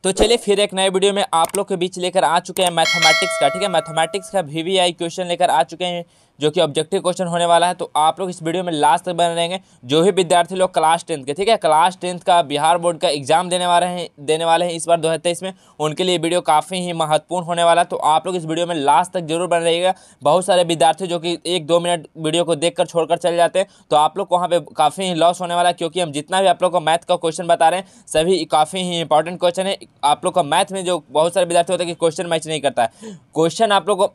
तो चलिए फिर एक नए वीडियो में आप लोग के बीच लेकर आ चुके हैं मैथमेटिक्स का। ठीक है, मैथमेटिक्स का वीवीआई क्वेश्चन लेकर आ चुके हैं जो कि ऑब्जेक्टिव क्वेश्चन होने वाला है। तो आप लोग इस वीडियो में लास्ट तक बने रहेंगे। जो भी विद्यार्थी लोग क्लास 10 के, ठीक है, क्लास 10 का बिहार बोर्ड का एग्जाम देने वाले हैं इस बार 2023 में, उनके लिए वीडियो काफ़ी ही महत्वपूर्ण होने वाला है। तो आप लोग इस वीडियो में लास्ट तक जरूर बने रहिएगा। बहुत सारे विद्यार्थी जो कि 1-2 मिनट वीडियो को देखकर छोड़कर चले जाते हैं, तो आप लोग को वहाँ पे काफ़ी ही लॉस होने वाला है, क्योंकि हम जितना भी आप लोग को मैथ का क्वेश्चन बता रहे हैं सभी काफ़ी ही इंपॉर्टेंट क्वेश्चन है। आप लोग का मैथ में जो बहुत सारे विद्यार्थी होते हैं कि क्वेश्चन मैच नहीं करता है, क्वेश्चन आप लोग को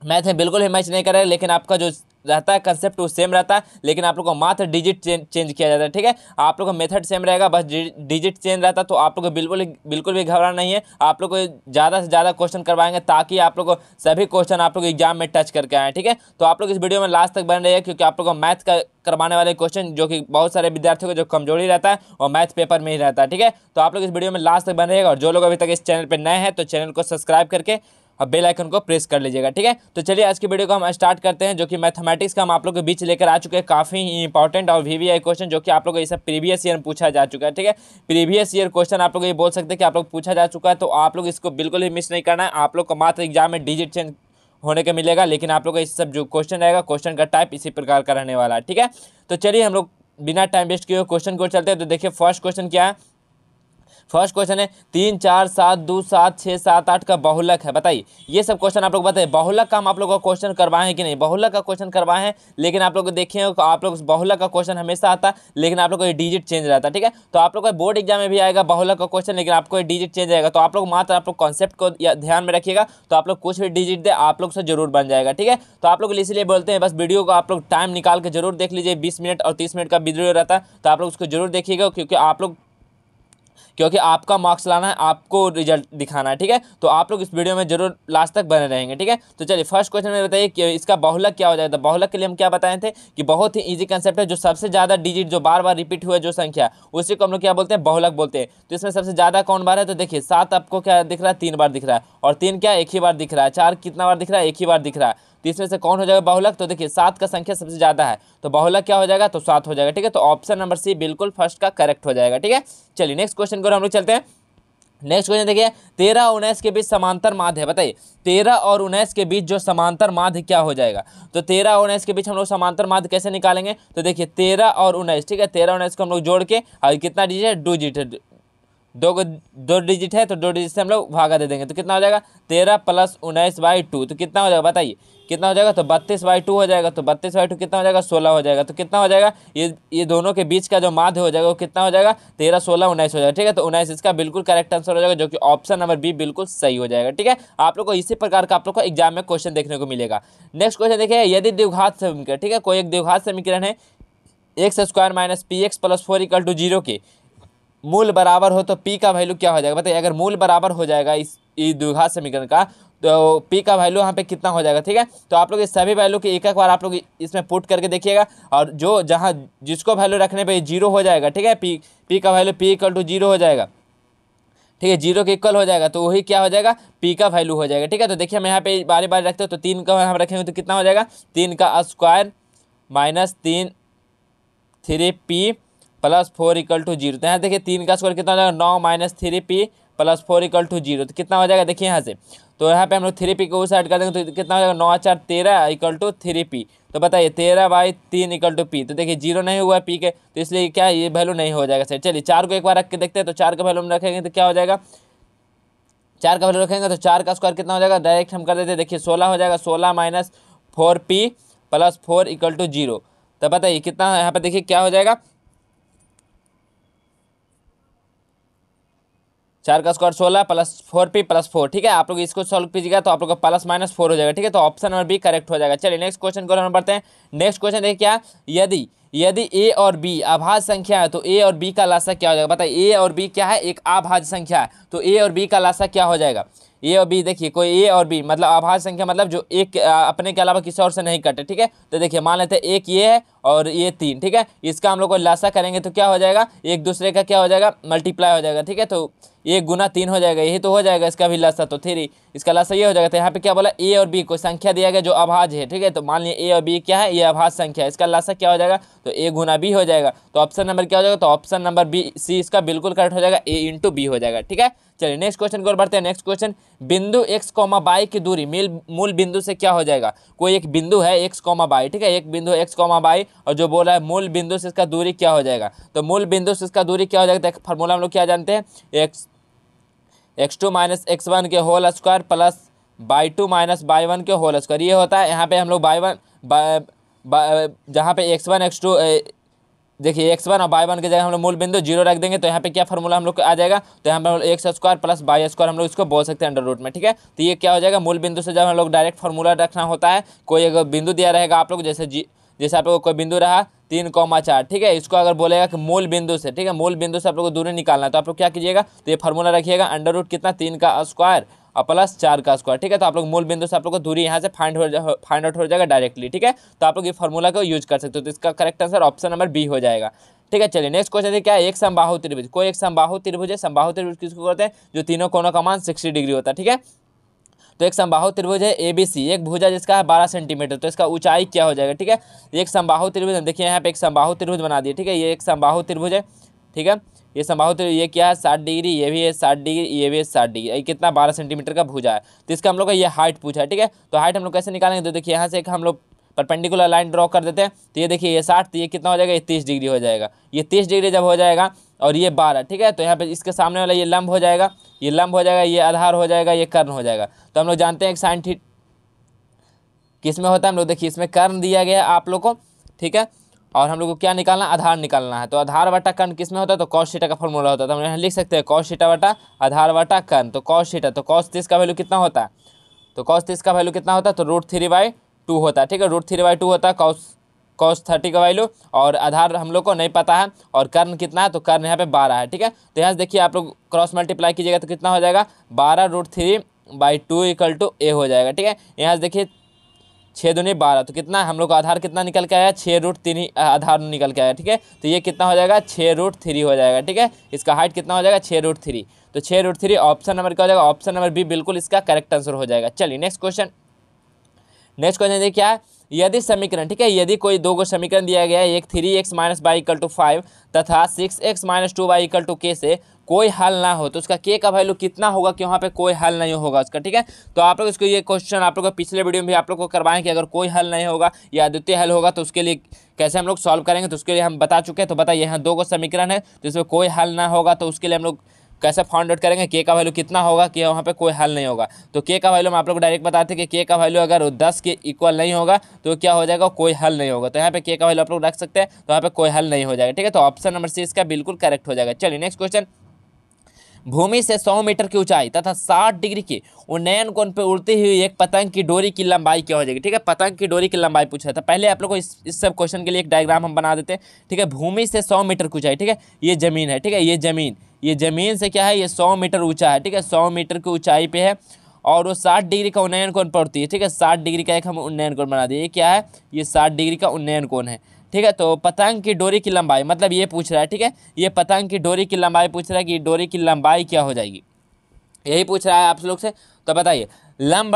मैथ में बिल्कुल ही मैच नहीं कर रहा है, लेकिन आपका जो रहता है कंसेप्ट वो सेम रहता है, लेकिन आप लोग को मात्र डिजिट चेंज किया जाता है। ठीक है, आप लोग का मेथड सेम रहेगा, बस डिजिट चेंज रहता है। तो आप लोग को बिल्कुल भी घबराना नहीं है। आप लोग को ज़्यादा से ज़्यादा क्वेश्चन करवाएंगे ताकि आप लोग को सभी क्वेश्चन आप लोग एग्जाम में टच करके आए। ठीक है, तो आप लोग इस वीडियो में लास्ट तक बन रहे हैं, क्योंकि आप लोग को मैथ का करवाने वाले क्वेश्चन जो कि बहुत सारे विद्यार्थियों को जो कमजोरी रहता है और मैथ पेपर में ही रहता है। ठीक है, तो आप लोग इस वीडियो में लास्ट तक बन रहेगा। और जो लोग अभी तक इस चैनल पर नए हैं तो चैनल को सब्सक्राइब करके अब बेल आइकन को प्रेस कर लीजिएगा। ठीक है, तो चलिए आज की वीडियो को हम स्टार्ट करते हैं, जो कि मैथमेटिक्स का हम आप लोग के बीच लेकर आ चुके हैं काफ़ी इंपॉर्टेंट और वीवीआई क्वेश्चन, जो कि आप लोग को इसे प्रीवियस ईयर में पूछा जा चुका है। ठीक है, प्रीवियस ईयर क्वेश्चन आप लोग ये बोल सकते हैं कि आप लोग पूछा जा चुका है, तो आप लोग इसको बिल्कुल ही मिस नहीं करना है। आप लोग को मात्र एग्जाम में डिजिट चेंज होने का मिलेगा, लेकिन आप लोग का इस सब जो क्वेश्चन रहेगा, क्वेश्चन का टाइप इसी प्रकार का रहने वाला है। ठीक है, तो चलिए हम लोग बिना टाइम वेस्ट किए क्वेश्चन को चलते हैं। तो देखिए फर्स्ट क्वेश्चन क्या है। फर्स्ट क्वेश्चन है 3, 4, 7, 2, 7, 6, 7, 8 का बहुलक है। बताइए, ये सब क्वेश्चन आप लोग बताइए बहुलक का हम आप लोग को क्वेश्चन करवाए हैं कि नहीं। बहुलक का क्वेश्चन करवाए हैं, लेकिन आप लोग देखिए आप लोग बहुलक का क्वेश्चन हमेशा आता है, लेकिन आप लोग को ये डिजिट चेंज रहता है। ठीक है, तो आप लोग का बोर्ड एग्जाम में भी आएगा बहुलक का क्वेश्चन, लेकिन आपको ये डिजिट चेंज आएगा। तो आप लोग मात्र आप लोग कॉन्सेप्ट को ध्यान में रखिएगा, तो आप लोग कुछ भी डिजिट दे आप लोग से जरूर बन जाएगा। ठीक है, तो आप लोग इसलिए बोलते हैं बस वीडियो को आप लोग टाइम निकाल के जरूर देख लीजिए। 20 मिनट और 30 मिनट का वीडियो रहता है, तो आप लोग उसको जरूर देखिएगा, क्योंकि आपका मार्क्स लाना है, आपको रिजल्ट दिखाना है। ठीक है, तो आप लोग इस वीडियो में जरूर लास्ट तक बने रहेंगे। ठीक है, तो चलिए फर्स्ट क्वेश्चन में बताइए कि इसका बहुलक क्या हो जाएगा। तो बहुलक के लिए हम क्या बताए थे कि बहुत ही इजी कंसेप्ट है। जो सबसे ज़्यादा डिजिट जो बार बार रिपीट हुआ जो संख्या उसी को हम लोग क्या बोलते हैं, बहुलक बोलते हैं। तो इसमें सबसे ज़्यादा कौन बार है, तो देखिए 7 आपको क्या दिख रहा है, 3 बार दिख रहा है, और 3 क्या एक ही बार दिख रहा है, 4 कितना बार दिख रहा है, एक ही बार दिख रहा है। तो इसमें से कौन हो जाएगा बहुलक, तो देखिए 7 का संख्या सबसे ज़्यादा है, तो बहुलक क्या हो जाएगा, तो 7 हो जाएगा। ठीक है, तो ऑप्शन नंबर सी बिल्कुल फर्स्ट का करेक्ट हो जाएगा। ठीक है, चलिए नेक्स्ट क्वेश्चन को हम लोग चलते हैं। नेक्स्ट क्वेश्चन देखिए 13 और 19 के बीच समांतर माध्य है। बताइए 13 और 19 के बीच जो समांतर माध्य क्या हो जाएगा। तो 13 और 19 के बीच हम लोग समांतर माध्य कैसे निकालेंगे, तो देखिए 13 और 19, ठीक है, 13 और 19 को हम लोग जोड़ के, और कितना डिजिट है, 2 डिजिट है, दो डिजिट है, तो 2 डिजिट से हम लोग भागा दे देंगे। तो कितना हो जाएगा, 13 + 19/2, तो कितना हो जाएगा बताइए, कितना हो जाएगा, तो 32/2 हो जाएगा। तो 32/2 कितना हो जाएगा, 16 हो जाएगा। तो कितना हो जाएगा, ये दोनों के बीच का जो माध्य हो जाएगा वो कितना हो जाएगा, 13, 16, 19 हो जाएगा। ठीक है, तो 19 इसका बिल्कुल करेक्ट आंसर हो जाएगा, जो कि ऑप्शन नंबर बी बिल्कुल सही हो जाएगा। ठीक है, आप लोग को इसी प्रकार का आप लोग को एग्जाम में क्वेश्चन देखने को मिलेगा। नेक्स्ट क्वेश्चन देखिए, यदि द्विघात समीकरण, ठीक है, कोई एक द्विघात समीकरण है x² - px + 4 = 0 के मूल बराबर हो, तो p का वैल्यू क्या हो जाएगा। बताइए अगर मूल बराबर हो जाएगा इस द्विघात समीकरण का, तो p का वैल्यू यहाँ पे कितना हो जाएगा। ठीक है, तो आप लोग इस सभी वैल्यू की एक बार आप लोग इसमें पुट करके देखिएगा, और जो जहाँ जिसको वैल्यू रखने पे 0 हो जाएगा। ठीक है, p का वैल्यू p = 0 हो जाएगा। ठीक है, 0 के इक्वल हो जाएगा, तो वही क्या हो जाएगा, p का वैल्यू हो जाएगा। ठीक है, तो देखिए हम यहाँ पे बारी बारी रखते हो, तो 3 का हम रखेंगे तो कितना हो जाएगा, 3 का स्क्वायर - 3p + 4 = 0। तो यहाँ देखिए 3 का स्क्वायर कितना हो जाएगा, 9 - 3p + 4 = 0। तो कितना हो जाएगा देखिए यहाँ से, तो यहाँ पे हम लोग 3p को उस साइड कर देंगे, तो कितना हो जाएगा, 9 × 4 = 13 = 3p। तो बताइए 13/3 = p। तो देखिए 0 नहीं हुआ है p के, तो इसलिए क्या ये वैल्यू नहीं हो जाएगा सर। चलिए 4 को एक बार रख के देखते हैं, तो 4 का वैल्यू हम रखेंगे तो क्या हो जाएगा, 4 का वैल्यू रखेंगे तो 4 का स्क्वायर कितना हो जाएगा, डायरेक्ट हम कर देते हैं, देखिए 16 हो जाएगा, 16 - 4p + 4 = 0। तो बताइए कितना यहाँ पे देखिए क्या हो जाएगा, 4 का स्क्वायर 16 + 4p + 4। ठीक है, आप लोग इसको सॉल्व कीजिएगा तो आप लोग का +-4 हो जाएगा। ठीक है, तो ऑप्शन नंबर बी करेक्ट हो जाएगा। चलिए नेक्स्ट क्वेश्चन को हम बढ़ते हैं। नेक्स्ट क्वेश्चन देखिए क्या, यदि a और b अभाज्य संख्या है, तो a और b का लसाअ क्या हो जाएगा। बताइए a और b क्या है, एक अभाज्य संख्या है, तो a और b का लसाअ क्या हो जाएगा। ए और बी देखिए, कोई ए और बी मतलब अभाज्य संख्या, मतलब जो एक अपने के अलावा किसी और से नहीं कटे। ठीक है, तो देखिए मान लेते हैं एक ये है और ये 3। ठीक है, इसका हम लोग को लसा करेंगे तो क्या हो जाएगा, एक दूसरे का क्या हो जाएगा, मल्टीप्लाई हो जाएगा। ठीक है, तो 1 × 3 हो जाएगा, यही तो हो जाएगा इसका भी लसा, तो 3 इसका लसा ये हो जाएगा। तो यहाँ पे क्या बोला, ए और बी को संख्या दिया गया जो अभाज्य है। ठीक है, तो मान लिया ए और बी क्या है, ये अभाज्य संख्या है, इसका लसा क्या हो जाएगा, तो ए गुना बी हो जाएगा। तो ऑप्शन नंबर क्या हो जाएगा, तो ऑप्शन नंबर बी सी इसका बिल्कुल करेक्ट हो जाएगा, ए इंटू बी हो जाएगा। ठीक है, चलिए नेक्स्ट क्वेश्चन की ओर बढ़ते हैं। नेक्स्ट क्वेश्चन, बिंदु x कॉमा बाई की दूरी मूल बिंदु से क्या हो जाएगा। कोई एक बिंदु है x कॉमा बाई, ठीक है, एक बिंदु x कॉमा बाई, और जो बोला है मूल बिंदु से इसका दूरी क्या हो जाएगा। तो मूल बिंदु से इसका दूरी क्या हो जाएगा, तो फॉर्मूला हम लोग क्या जानते हैं, x2 माइनस x1 के whole square plus y2 minus y1 के होल स्क्वायर। ये होता है यहाँ पे हम लोग जहाँ पे x1 x2 देखिए x1 और y1 की जगह हम लोग मूल बिंदु 0 रख देंगे, तो यहाँ पे क्या फॉर्मूला हम लोग आ जाएगा, तो यहाँ पे x square plus y square हम लोग इसको बोल सकते हैं अंडर रूट में। ठीक है, तो ये क्या हो जाएगा, मूल बिंदु से जब हम लोग डायरेक्ट फार्मूला रखना होता है, कोई अगर बिंदु दिया रहेगा आप लोग, जैसे आप लोग को कोई बिंदु रहा 3,4, ठीक है, इसको अगर बोलेगा कि मूल बिंदु से, ठीक है, मूल बिंदु से आप लोग को दूरी निकालना है, तो आप लोग क्या कीजिएगा, तो ये फार्मूला रखिएगा अंडर रूट कितना 3 का स्क्वायर और प्लस 4 का स्क्वायर। ठीक है, तो आप लोग मूल बिंदु से आप लोग को दूरी यहाँ से फाइंड आउट हो जाएगा डायरेक्टली। ठीक है, तो आप लोग ये फार्मूला को यूज कर सकते हो, तो इसका correct answer option number B हो जाएगा। ठीक है, चलिए नेक्स्ट क्वेश्चन है क्या है, एक समबाहु त्रिभुज। कोई एक समबाहु त्रिभुज है, समबाहु त्रिभुज किसको कहते हैं, जो तीनों कोनों का मान 60 डिग्री होता है। ठीक है, तो एक समबाहु त्रिभुज है ABC, एक भुजा जिसका है 12 सेंटीमीटर, तो इसका ऊंचाई क्या हो जाएगा। ठीक है, एक समबाहु त्रिभुज, देखिए यहाँ पे एक समबाहु त्रिभुज बना दिए। ठीक है, ये एक समबाहु त्रिभुज है। ठीक है, ये समबाहु त्रिभुज, ये क्या है 60 डिग्री, ये भी है 60 डिग्री, ये भी है 60 डिग्री, ये कितना 12 सेंटीमीटर का भुजा है। तो इसका हम लोग का ये हाइट पूछा है। ठीक है, तो हाइट हम लोग कैसे निकालेंगे, तो देखिए यहाँ से एक हम लोग परपेंडिकुलर लाइन ड्रॉ कर देते हैं, तो ये देखिए ये 60, तो ये कितना हो जाएगा, ये 30 डिग्री हो जाएगा। ये 30 डिग्री जब हो जाएगा और ये 12, ठीक है, तो यहाँ पे इसके सामने वाला ये लंब हो जाएगा, ये लंब हो जाएगा, ये आधार हो जाएगा, ये कर्ण हो जाएगा। तो हम लोग जानते हैं कि साइन थीटा किस में होता है, हम लोग देखिए इसमें कर्ण दिया गया है आप लोग को। ठीक है, और हम लोग को क्या निकालना, आधार निकालना है। तो आधार बटा कर्ण किस में होता है, तो कॉस थीटा का फॉर्मूला होता है। तो हम यहाँ लिख सकते हैं कॉस थीटा बटा आधार बटा कर्ण। तो कॉस थीटा, तो कॉस 30 का वैल्यू कितना होता है, तो कॉस 30 का वैल्यू कितना होता है, तो √3/2 होता है। ठीक है, √3/2 होता है कॉस 30 का वैल्यू, और आधार हम लोग को नहीं पता है, और कर्ण कितना है, तो कर्ण यहाँ पे 12 है। ठीक है, तो यहाँ से देखिए आप लोग क्रॉस मल्टीप्लाई कीजिएगा तो कितना हो जाएगा, 12√3/2 = a हो जाएगा। ठीक है, यहाँ से देखिए 6 दूनी 12, तो कितना हम लोग का आधार कितना निकल के आया, 6√3 आधार निकल के आया। ठीक है, तो ये कितना हो जाएगा, 6√3 हो जाएगा। ठीक है, इसका हाइट कितना हो जाएगा, 6√3, तो 6√3 ऑप्शन नंबर क्या हो जाएगा, ऑप्शन नंबर बी बिल्कुल इसका करेक्ट आंसर हो जाएगा। चलिए नेक्स्ट क्वेश्चन देखिए क्या है, यदि समीकरण, ठीक है, यदि कोई दो गो समीकरण दिया गया है, एक 3x - y = 5 तथा 6x - 2y = k से कोई हल ना हो, तो उसका k का वैल्यू कितना होगा कि वहाँ पे कोई हल नहीं होगा उसका। ठीक है, तो आप लोग इसको ये क्वेश्चन आप लोग को पिछले वीडियो में भी आप लोग को करवाएं कि अगर कोई हल नहीं होगा या अद्वितीय हल होगा तो उसके लिए कैसे हम लोग सॉल्व करेंगे, तो उसके लिए हम बता चुके हैं। तो बताइए, यहाँ दो गो समीकरण है, तो इसमें कोई हल ना होगा, तो उसके लिए हम लोग कैसे फाइंड आउट करेंगे, के का वैल्यू कितना होगा कि वहाँ पे कोई हल नहीं होगा। तो के का वैल्यू हम आप लोग को डायरेक्ट बताते हैं कि के का वैल्यू अगर 10 के इक्वल नहीं होगा तो क्या हो जाएगा, कोई हल नहीं होगा। तो यहाँ पे के का वैल्यू आप लोग रख सकते हैं, तो यहाँ पे कोई हल नहीं हो जाएगा। ठीक है, तो ऑप्शन नंबर सी इसका बिल्कुल करेक्ट हो जाएगा। चलिए नेक्स्ट क्वेश्चन, भूमि से 100 मीटर की ऊंचाई तथा 60 डिग्री के उन्नयन कोण पर उड़ती हुई एक पतंग की डोरी की लंबाई क्या हो जाएगी। ठीक है, पतंग की डोरी की लंबाई पूछा था। पहले आप लोग को इस सब क्वेश्चन के लिए एक डायग्राम हम बना देते हैं। ठीक है, भूमि से 100 मीटर की ऊंचाई, ठीक है, ये जमीन है। ठीक है, ये जमीन से क्या है, ये 100 मीटर ऊंचा है। ठीक है, 100 मीटर की ऊंचाई पे है, और वो 60 डिग्री का उन्नयन कोण पर उड़ती है। ठीक है, 60 डिग्री का एक हम उन्नयन कोण बना दिए। ये क्या है, ये 60 डिग्री का उन्नयन कोण है। ठीक है, तो पतंग की डोरी की लंबाई, मतलब ये पूछ रहा है। ठीक है, ये पतंग की डोरी की लंबाई पूछ रहा है कि डोरी की लंबाई क्या हो जाएगी, यही पूछ रहा है आप लोग से। तो बताइए लंब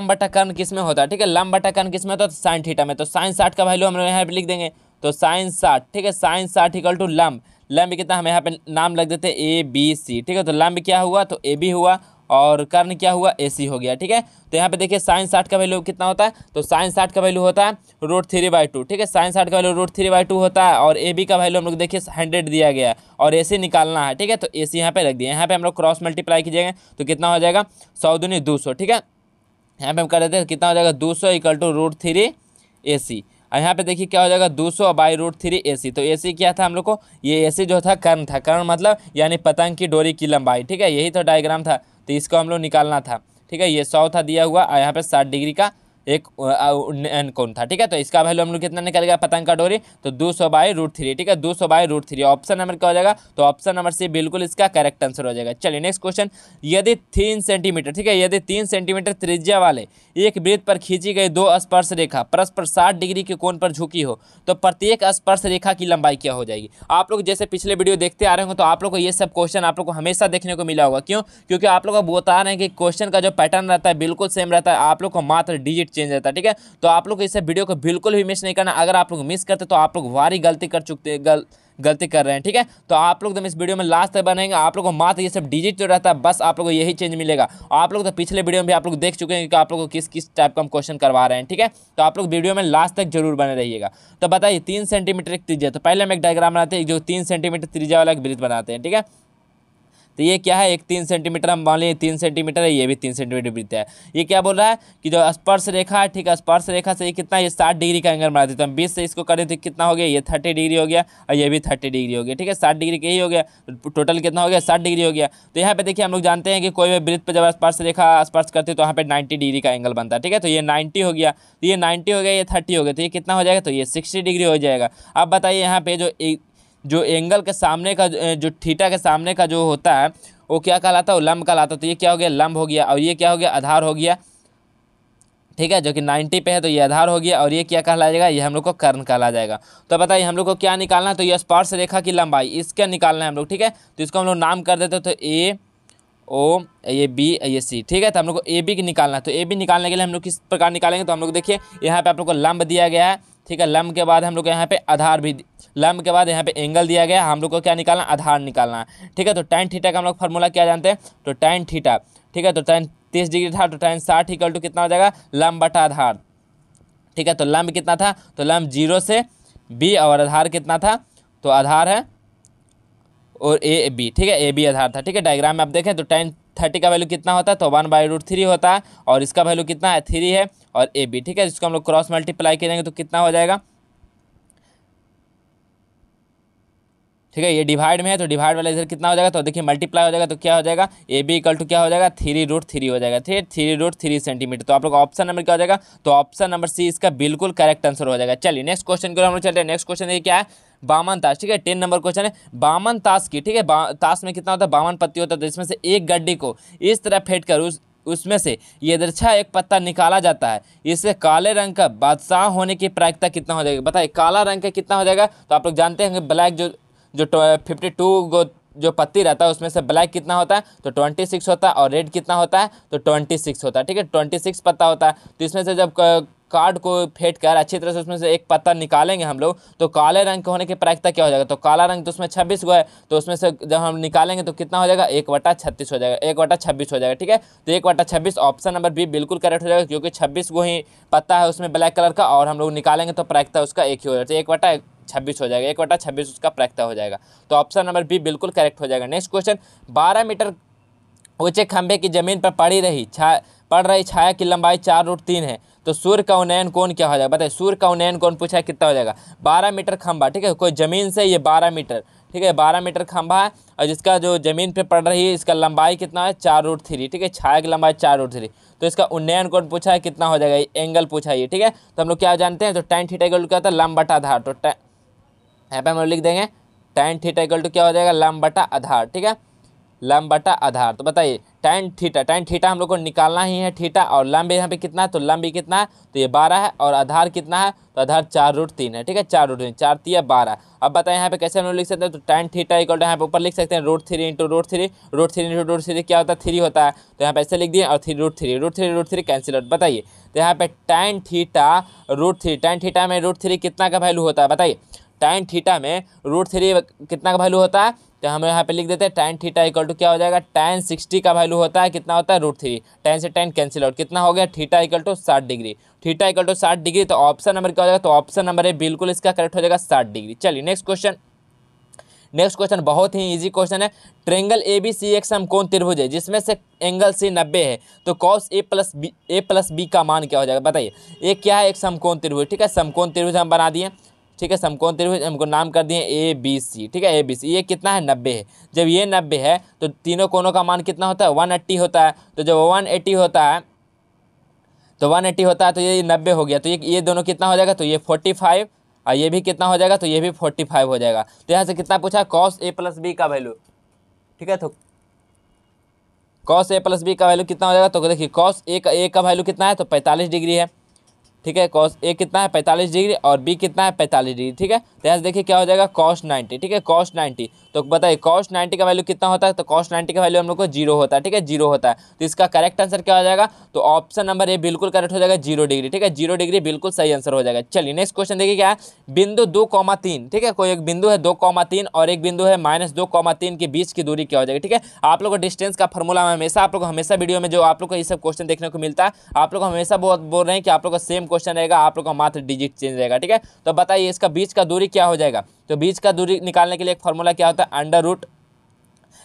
बटा कर्ण किस में होता है। ठीक है, लंब बटा कर्ण किस में होता है, तो साइन थीटा में। तो साइन 60 का वैल्यू हम लोग यहाँ पे लिख देंगे, तो साइन 60, ठीक है, साइन 60 = लंब कितना, हम यहाँ पे नाम लग देते हैं ABC। ठीक है, तो लंब क्या हुआ, तो AB हुआ, और कर्ण क्या हुआ, AC हो गया। ठीक है, तो यहाँ पे देखिए साइन 60 का वैल्यू कितना होता है, तो साइन 60 का वैल्यू होता है √3/2। ठीक है, साइन 60 का वैल्यू √3/2 होता है, और AB का वैल्यू हम लोग देखिए 100 दिया गया है, और AC निकालना है। ठीक है, तो AC यहाँ पे रख दिया, यहाँ पे हम लोग क्रॉस मल्टीप्लाई कीजिएगा तो कितना हो जाएगा, 100 दूनी 200। ठीक है, यहाँ पे हम कर देते हैं कितना हो जाएगा, 200 = √3AC। और यहाँ पे देखिए क्या हो जाएगा, 200/√3AC। तो AC क्या था हम लोग को, ये AC जो था कर्ण था, कर्ण मतलब यानी पतंग की डोरी की लंबाई। ठीक है, यही तो डायग्राम था, तो इसको हम लोग निकालना था। ठीक है, ये 100 था दिया हुआ, और यहाँ पे 60 डिग्री का एक उन्नयन कोण था। ठीक है, तो इसका वैल्यू हम लोग कितना निकल गया, पतंग का डोरी, तो 200/√3। ठीक है, 200/√3 ऑप्शन नंबर क्या हो जाएगा, तो ऑप्शन नंबर सी बिल्कुल इसका करेक्ट आंसर हो जाएगा। चलिए नेक्स्ट क्वेश्चन, यदि 3 सेंटीमीटर, ठीक है, यदि 3 सेंटीमीटर त्रिज्या वाले एक वृत्त पर खींची गई दो स्पर्श रेखा परस्पर 60 डिग्री के कोण पर झुकी हो, तो प्रत्येक स्पर्श रेखा की लंबाई क्या हो जाएगी। आप लोग जैसे पिछले वीडियो देखते आ रहे होंगे, तो आप लोग को ये सब क्वेश्चन आप लोग को हमेशा देखने को मिला होगा। क्यों, क्योंकि आप लोग को बता रहे हैं कि क्वेश्चन का जो पैटर्न रहता है बिल्कुल सेम रहता है, आप लोग को मात्र डिजिट चेंज रहता है, ठीक है। तो आप लोग इस वीडियो को बिल्कुल भी मिस नहीं करना। अगर आप लोग मिस करते तो आप लोग भारी गलती कर चुके गलती कर रहे हैं, ठीक है। तो आप लोग एकदम इस वीडियो में लास्ट तक बनेंगे। आप लोग को मात्र ये सब डिजिट जो रहता है बस आप लोग को यही चेंज मिलेगा। आप लोग तो पिछले वीडियो में भी आप लोग देख चुके हैं कि आप लोग को किस किस टाइप का हम क्वेश्चन करवा रहे हैं, ठीक है। तो आप लोग वीडियो में लास्ट तक जरूर बने रहिएगा। तो बताइए 3 सेंटीमीटर एक त्रिज्या, तो पहले हम एक डायग्राम बनाते हैं जो 3 सेंटीमीटर त्रिज्या वाला एक वृत्त बनाते हैं, ठीक है। तो ये क्या है, एक 3 सेंटीमीटर, हम मान लीजिए 3 सेंटीमीटर है, ये भी 3 सेंटीमीटर वृत्त है। ये क्या बोल रहा है कि जो स्पर्श रेखा है, ठीक है, स्पर्श रेखा से ये कितना, ये 60 डिग्री का एंगल बनाते हैं। तो हम 20 से इसको करें तो कितना हो गया, ये 30 डिग्री हो गया और ये भी 30 डिग्री हो गया, ठीक है। 60 डिग्री का ही हो गया, टोटल कितना हो गया, 60 डिग्री हो गया। तो यहाँ पे देखिए हम लोग जानते हैं कि कोई भी वृत्त पर जब स्पर्श रेखा स्पर्श करते हैं तो यहाँ पे 90 डिग्री का एंगल बनता है, ठीक है। तो ये 90 हो गया, तो ये 90 हो गया, ये 30 हो गया, तो ये कितना हो जाएगा, तो ये 60 डिग्री हो जाएगा। अब बताइए यहाँ पे जो एंगल के सामने का जो थीटा के सामने का जो होता है वो क्या कहलाता है, वो लंब कहलाता है। तो ये क्या हो गया, लंब हो गया, और ये क्या हो गया, आधार हो गया, ठीक है, जो कि 90 पे है तो ये आधार हो गया, और ये क्या कहला जाएगा, ये हम लोग को कर्ण कहला जाएगा। तो बताइए हम लोग को क्या निकालना है, तो ये स्पर्श रेखा की लंबाई इसका निकालना है हम लोग, ठीक है। तो इसको हम लोग नाम कर देते तो ए ओ, ये बी, ये सी, ठीक है। तो हम लोग को ए बी की निकालना है। तो ए बी निकालने के लिए हम लोग किस प्रकार निकालेंगे, तो हम लोग देखिए यहाँ पे आप लोग को लंब दिया गया है, ठीक है। लंब के बाद हम लोग को यहाँ पे आधार भी, लंब के बाद यहाँ पे एंगल दिया गया है, हम लोग को क्या निकालना, आधार निकालना है, ठीक है। तो tan थीटा का हम लोग फार्मूला क्या जानते हैं, तो tan थीटा, ठीक है। तो tan 30 डिग्री था, तो tan 60 इक्वल टू कितना हो जाएगा, लंब बटा आधार, ठीक है। तो लंब कितना था, तो लंब 0 से b, और आधार कितना था, तो आधार है और ए बी, ठीक है, ए बी आधार था, ठीक है। डायग्राम में आप देखें तो tan 30 का वैल्यू कितना होता है, तो 1/√3 होता है, और इसका वैल्यू कितना है, 3 है, और ए बी, ठीक है। इसको हम लोग क्रॉस मल्टीप्लाई करेंगे तो कितना हो जाएगा, ठीक है। ये डिवाइड में है तो डिवाइड वाला इधर कितना हो जाएगा, तो देखिए मल्टीप्लाई हो जाएगा तो क्या हो जाएगा, ए बी इक्वल टू क्या हो जाएगा, 3√3 हो जाएगा, ठीक है, 3√3 सेंटीमीटर। तो आप लोग ऑप्शन नंबर क्या हो जाएगा, तो ऑप्शन नंबर सी इसका बिल्कुल करेक्ट आंसर हो जाएगा। चलिए नेक्स्ट क्वेश्चन की ओर हम लोग चलते हैं। नेक्स्ट क्वेश्चन ये क्या है, बामन ताश, ठीक है, 10 नंबर क्वेश्चन है। बामन ताश की, ठीक है, ताश में कितना होता है, 52 पत्ती होता है। तो इसमें से एक गड्डी को इस तरह फेंट कर उसमें से यदृच्छा एक पत्ता निकाला जाता है, इससे काले रंग का बादशाह होने की प्रायिकता कितना हो जाएगा। बताइए काला रंग का कितना हो जाएगा, तो आप लोग जानते हैं कि ब्लैक जो 52 जो पत्ती रहता है उसमें से ब्लैक कितना होता है, तो 26 होता है, और रेड कितना होता है, तो 26 होता है, ठीक है। 26 पत्ता होता है। तो इसमें से जब कार्ड को फेंट कर अच्छी तरह से उसमें से एक पत्ता निकालेंगे हम लोग, तो काले रंग के होने की प्रायिकता क्या हो जाएगा, तो काला रंग तो उसमें 26 गो है, तो उसमें से जब हम निकालेंगे तो कितना हो जाएगा, 1/36 हो जाएगा, 1/26 हो जाएगा, ठीक है। तो 1/26 ऑप्शन नंबर बी बिल्कुल करेक्ट हो जाएगा, क्योंकि 26 गो ही पत्ता है उसमें ब्लैक कलर का, और हम लोग निकालेंगे तो प्रायिकता उसका एक ही हो जाएगा, 1/26 हो जाएगा, 1/26 उसका प्रायिकता हो जाएगा। तो ऑप्शन नंबर बी बिल्कुल करेक्ट हो जाएगा। नेक्स्ट क्वेश्चन, 12 मीटर ऊंचे खंभे की जमीन पर पड़ रही छाया की लंबाई 4√3 है, तो सूर्य का उन्नयन कोण क्या हो जाएगा। बताइए सूर्य का उन्नयन कोण पूछा है, कितना हो जाएगा, 12 मीटर खंभा, ठीक है, कोई जमीन से ये 12 मीटर, ठीक है, 12 मीटर खंभा है, और जिसका जो जमीन पे पड़ रही है इसका लंबाई कितना है, 4√3, ठीक है, छाया की लंबाई 4√3। तो इसका उन्नयन कोण पूछा है, कितना हो जाएगा, एंगल पूछा है, ठीक है। तो हम लोग क्या जानते हैं, तो tan थीटा इक्वल टू क्या होता है, लंब बटा आधार। तो यहाँ पे हम लोग लिख देंगे tan थीटा इक्वल टू क्या हो जाएगा, लंब बटा आधार, ठीक है, लंब बटा आधार। तो बताइए tan थीटा हम लोग को निकालना ही है, थीटा, और लंब यहाँ पे कितना है, तो लंब भी कितना है, तो ये 12 है, और आधार कितना है, तो आधार 4√3 है, ठीक है, 4√3, 4 3 12। अब बताएं यहाँ पे कैसे हम लोग लिख सकते हैं, तो tan थीटा इक्वल टू यहाँ पे ऊपर लिख सकते हैं √3 इंटू √3, √3 इंटू √3 क्या होता है, 3 होता है, तो यहाँ पे ऐसे लिख दिए, और 3√3 कैंसिल आउट। बताइए तो यहाँ पे tan थीटा √3, tan थीटा में √3 कितना का वैल्यू होता है, बताइए tan थीटा में √3 कितना का वैल्यू होता है, तो हम यहाँ पे लिख देते हैं tan थीटा इक्वल टू क्या हो जाएगा, tan 60 का वैल्यू होता है, कितना होता है, √3, tan से tan कैंसिल आउट, कितना हो गया, theta equal to 60 degree, theta equal to 60 degree. तो ऑप्शन नंबर क्या हो जाएगा, तो ऑप्शन नंबर ए बिल्कुल इसका करेक्ट हो जाएगा, 60 डिग्री। चलिए नेक्स्ट क्वेश्चन बहुत ही इजी क्वेश्चन है। ट्रेंगल ए बी सी एक समकोण त्रिभुज है जिसमें से एंगल सी 90 है, तो कॉस ए प्लस बी का मान क्या हो जाएगा। बताइए ये क्या है, एक समकोण त्रिभुज, ठीक है, समकोण त्रिभुज हम बना दिए, ठीक है, समकोण त्रिभुज हमको नाम कर दिए ए बी सी, ठीक है, ए बी सी। ये कितना है, 90 है। जब ये 90 है तो तीनों कोणों का मान कितना होता है, 180 होता है। तो जब 180 होता है तो ये 90 हो गया, तो ये दोनों कितना हो जाएगा, तो ये 45, और ये भी कितना हो जाएगा, तो ये भी 45 हो जाएगा। तो यहाँ से कितना पूछा, कॉस ए प्लस बी का वैल्यू, ठीक है, तो कॉस ए प्लस बी का वैल्यू कितना हो जाएगा, तो देखिए कॉस ए का वैल्यू कितना है, तो 45 डिग्री है, ठीक है। कॉस ए कितना है 45 डिग्री और बी कितना है 45 डिग्री, ठीक है। तो यहाँ से देखिए क्या हो जाएगा cos 90, ठीक है, cos 90। तो बताइए cos 90 का वैल्यू कितना होता है, तो cos 90 का वैल्यू हम लोग को 0 होता है, ठीक है, 0 होता है। तो इसका करेक्ट आंसर क्या हो जाएगा, तो ऑप्शन नंबर ए बिल्कुल करेक्ट हो जाएगा 0 डिग्री, ठीक है, 0 डिग्री बिल्कुल सही आंसर हो जाएगा। चलिए नेक्स्ट क्वेश्चन देखिए क्या है, बिंदु 2,3, ठीक है, कोई एक बिंदु है 2,3 और एक बिंदु है -2,3 के बीच की दूरी क्या हो जाएगी, ठीक है। आप लोग को डिस्टेंस का फॉर्मूला हमेशा आप लोग को हमेशा वीडियो में जो आप लोग को ये सब क्वेश्चन देखने को मिलता है, आप लोग हमेशा बोल रहे हैं कि आप लोग का सेम क्वेश्चन रहेगा, आप लोग का मात्र डिजिट चेंज रहेगा, ठीक है। तो बताइए इसका बीच का दूरी क्या हो जाएगा, तो बीच का दूरी निकालने के लिए एक फॉर्मूला क्या होता है,